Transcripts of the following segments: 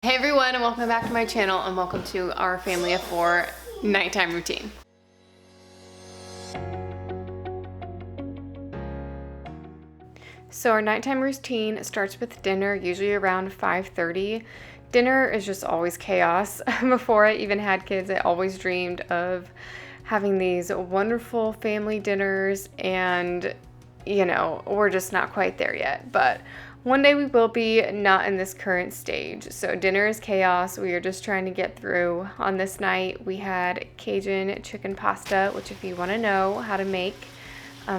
Hey everyone, and welcome back to my channel, and welcome to our family of four nighttime routine. So our nighttime routine starts with dinner, usually around 5:30. Dinner is just always chaos. Before I even had kids, I always dreamed of having these wonderful family dinners, and we're just not quite there yet, but one day we will be, not in this current stage. So dinner is chaos. We are just trying to get through. On this night, we had Cajun chicken pasta, which if you want to know how to make,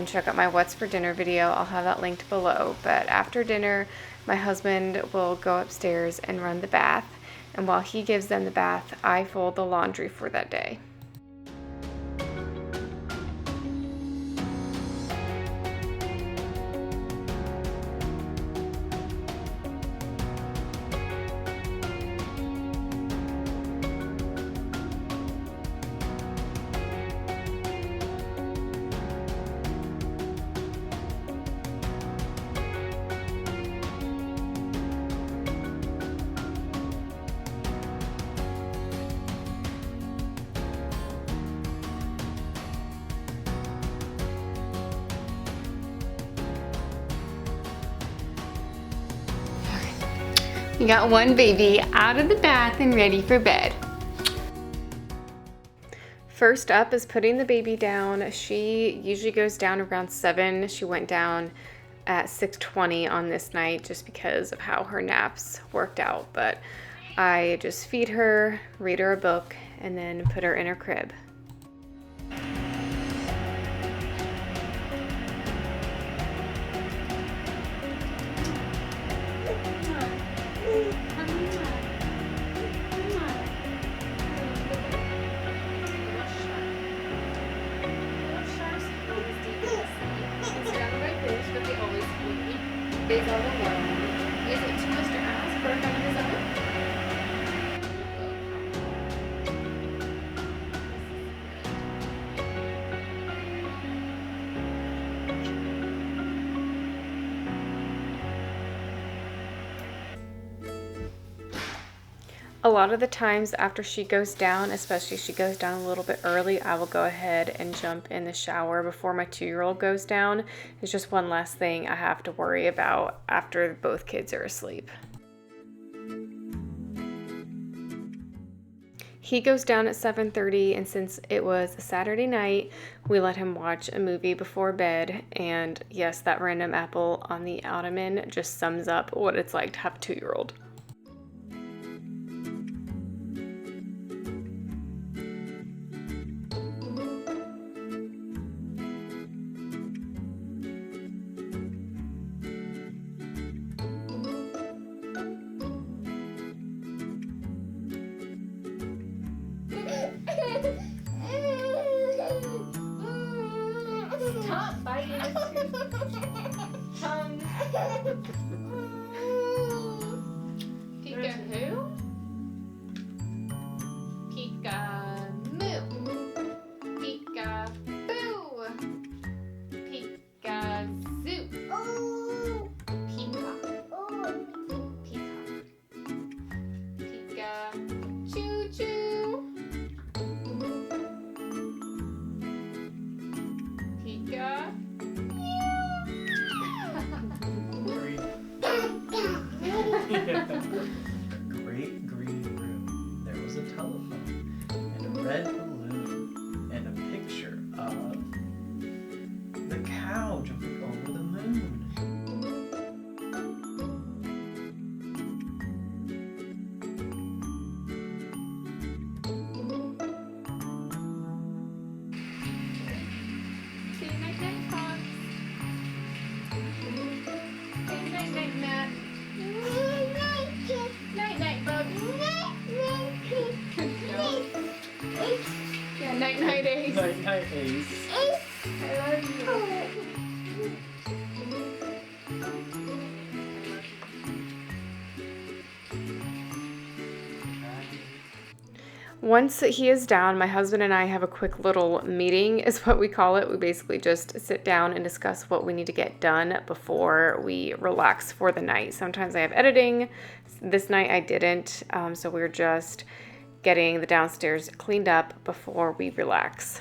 check out my What's for Dinner video. I'll have that linked below. But after dinner, my husband will go upstairs and run the bath. And while he gives them the bath, I fold the laundry for that day. We got one baby out of the bath and ready for bed. First up is putting the baby down. She usually goes down around 7. She went down at 6:20 on this night just because of how her naps worked out. But I just feed her, read her a book, and then put her in her crib. Is too much to ask for a kind of design? A lot of the times after she goes down, especially if she goes down a little bit early, I will go ahead and jump in the shower before my 2-year-old goes down. It's just one less thing I have to worry about after both kids are asleep. He goes down at 7:30, and since it was a Saturday night, we let him watch a movie before bed. And yes, that random apple on the ottoman just sums up what it's like to have a 2-year-old. Stop biting his tongue. Pika who? Pika moo. Pika boo. Pika zoo. Peacock. Peacock. Pika choo choo. Pika. Great green room. There was a telephone and a red balloon and a picture of the cow jumping over the moon. Say night night, Fox. Say night night, Matt. Night night, Bugs. Yeah, night night, Ace. Night night, Ace. I love you. Once he is down, my husband and I have a quick little meeting, is what we call it. We basically just sit down and discuss what we need to get done before we relax for the night. Sometimes I have editing, This night I didn't, so we're just getting the downstairs cleaned up before we relax.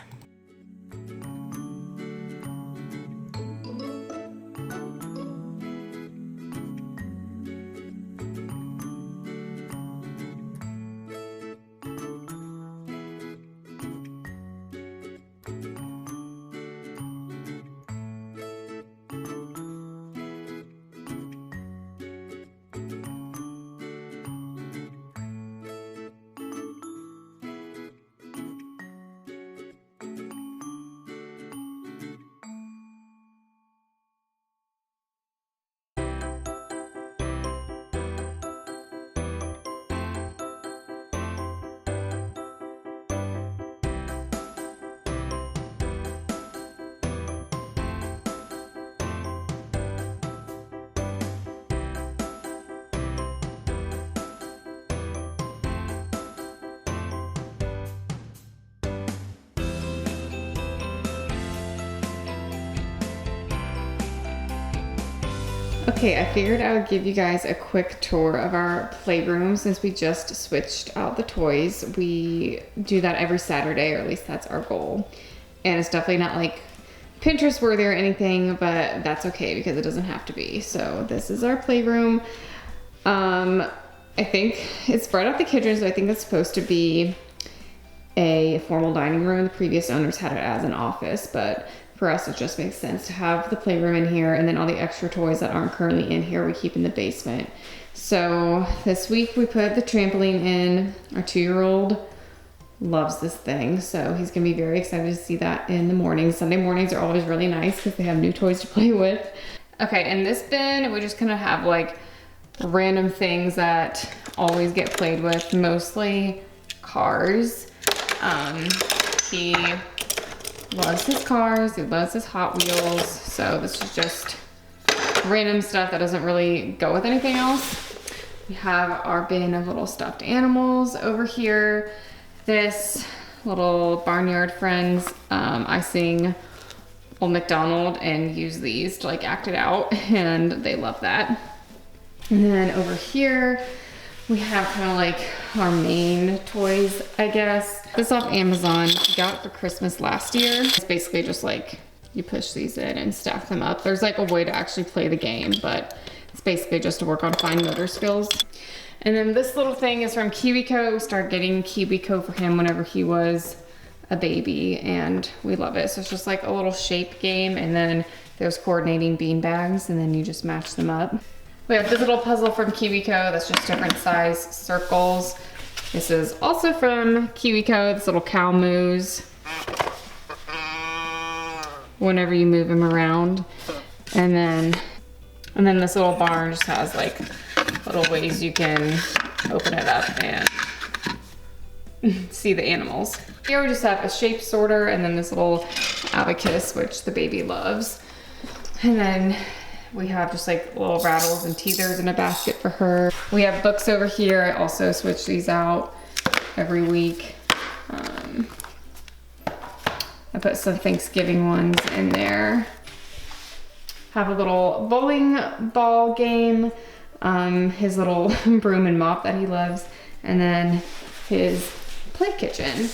Okay, I figured I would give you guys a quick tour of our playroom since we just switched out the toys. We do that every Saturday, or at least that's our goal. And it's definitely not like Pinterest worthy or anything, but that's okay because it doesn't have to be. So this is our playroom. I think it's right off the kitchen, so I think it's supposed to be a formal dining room. The previous owners had it as an office, but for us, it just makes sense to have the playroom in here, and then all the extra toys that aren't currently in here we keep in the basement. So this week we put the trampoline in. Our 2-year-old loves this thing, so he's gonna be very excited to see that in the morning. Sunday mornings are always really nice because they have new toys to play with. Okay, in this bin, we just kind of have like random things that always get played with, mostly cars. He loves his cars, he loves his Hot Wheels, so this is just random stuff that doesn't really go with anything else. We have our bin of little stuffed animals over here. This little Barnyard Friends, I sing Old MacDonald and use these to like act it out, and they love that. And then over here, we have kind of like our main toys, I guess. This off Amazon. We got it for Christmas last year. It's basically just like you push these in and stack them up. There's like a way to actually play the game, but it's basically just to work on fine motor skills. And then this little thing is from KiwiCo. We started getting KiwiCo for him whenever he was a baby, and we love it. So it's just like a little shape game, and then there's coordinating bean bags, and then you just match them up. We have this little puzzle from KiwiCo that's just different size circles. This is also from KiwiCo, this little cow moves whenever you move him around. And then this little barn just has like little ways you can open it up and see the animals. Here we just have a shape sorter and then this little abacus, which the baby loves. And then we have just like little rattles and teethers in a basket for her. We have books over here. I also switch these out every week. I put some Thanksgiving ones in there. Have a little bowling ball game. His little broom and mop that he loves. And then his play kitchen,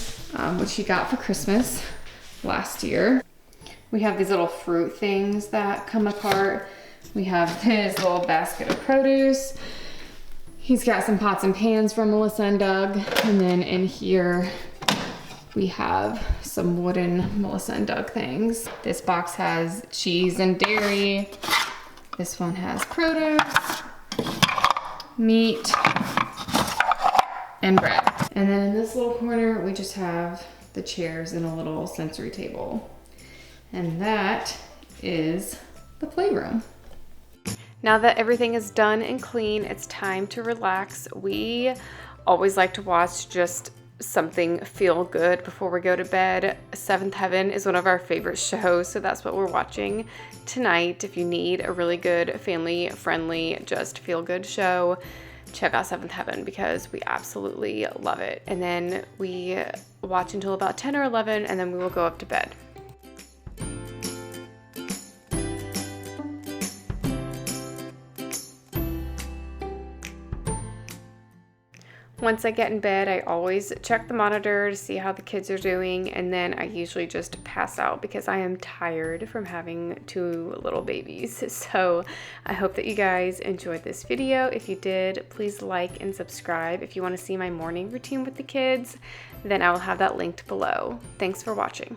which he got for Christmas last year. We have these little fruit things that come apart. We have his little basket of produce. He's got some pots and pans from Melissa and Doug. And then in here, we have some wooden Melissa and Doug things. This box has cheese and dairy. This one has produce, meat, and bread. And then in this little corner, we just have the chairs and a little sensory table. And that is the playroom. Now that everything is done and clean, it's time to relax. We always like to watch just something feel good before we go to bed. Seventh Heaven is one of our favorite shows, so that's what we're watching tonight. If you need a really good family-friendly, just feel-good show, check out Seventh Heaven because we absolutely love it. And then we watch until about 10 or 11, and then we will go up to bed. Once I get in bed, I always check the monitor to see how the kids are doing, and then I usually just pass out because I am tired from having 2 little babies. So I hope that you guys enjoyed this video. If you did, please like and subscribe. If you want to see my morning routine with the kids, then I will have that linked below. Thanks for watching.